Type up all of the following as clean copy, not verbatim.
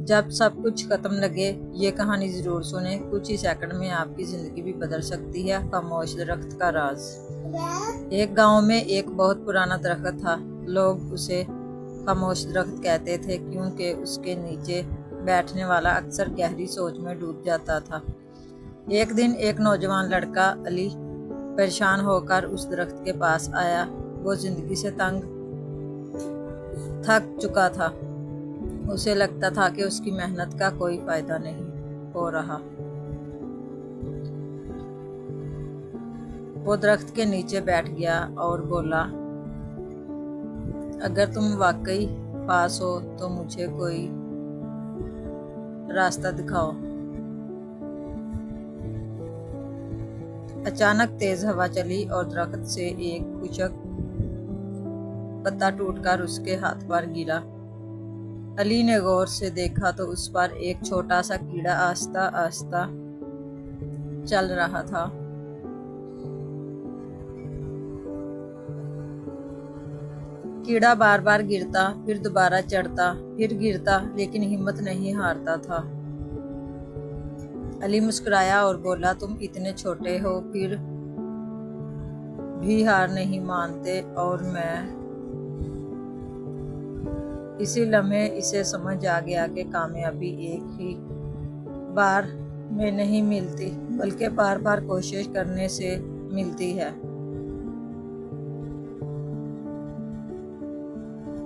जब सब कुछ खत्म लगे, ये कहानी ज़रूर सुने। कुछ ही सेकंड में आपकी ज़िंदगी भी बदल सकती है। खामोश दरख्त का राज। एक गांव में एक बहुत पुराना दरख्त था। लोग उसे खामोश दरख्त कहते थे क्योंकि उसके नीचे बैठने वाला अक्सर गहरी सोच में डूब जाता था। एक दिन एक नौजवान लड़का अली परेशान होकर उस दरख्त के पास आया। वो जिंदगी से थक चुका था। उसे लगता था कि उसकी मेहनत का कोई फायदा नहीं हो रहा। वो दरख्त के नीचे बैठ गया और बोला, अगर तुम वाकई पास हो तो मुझे कोई रास्ता दिखाओ। अचानक तेज हवा चली और दरख्त से एक खुशक पत्ता टूटकर उसके हाथ पर गिरा। अली ने गौर से देखा तो उस पर एक छोटा सा कीड़ा आहिस्ता आहिस्ता चल रहा था। कीड़ा बार बार गिरता, फिर दोबारा चढ़ता, फिर गिरता, लेकिन हिम्मत नहीं हारता था। अली मुस्कुराया और बोला, तुम इतने छोटे हो फिर भी हार नहीं मानते, और मैं इसी लम्हे इसे समझ आ गया कि कामयाबी एक ही बार में नहीं मिलती, बल्कि बार बार कोशिश करने से मिलती है।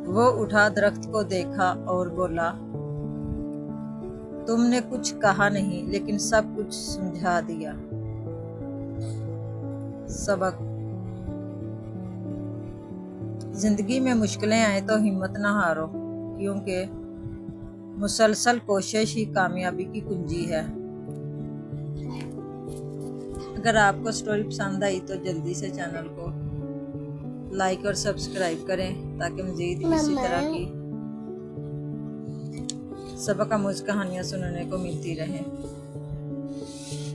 वो उठा, दरख्त को देखा और बोला, तुमने कुछ कहा नहीं, लेकिन सब कुछ समझा दिया। सबक: जिंदगी में मुश्किलें आए तो हिम्मत ना हारो, क्योंकि मुसलसल कोशिश ही कामयाबी की कुंजी है। अगर आपको स्टोरी पसंद आई तो जल्दी से चैनल को लाइक और सब्सक्राइब करें ताकि मज़ीद इसी तरह की सबक आमूज कहानियाँ सुनने को मिलती रहें।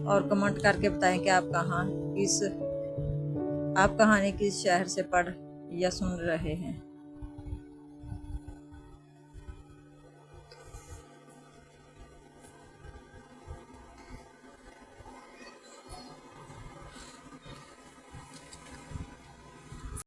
और कमेंट करके बताएं कि आप कहानी किस शहर से पढ़ या सुन रहे हैं।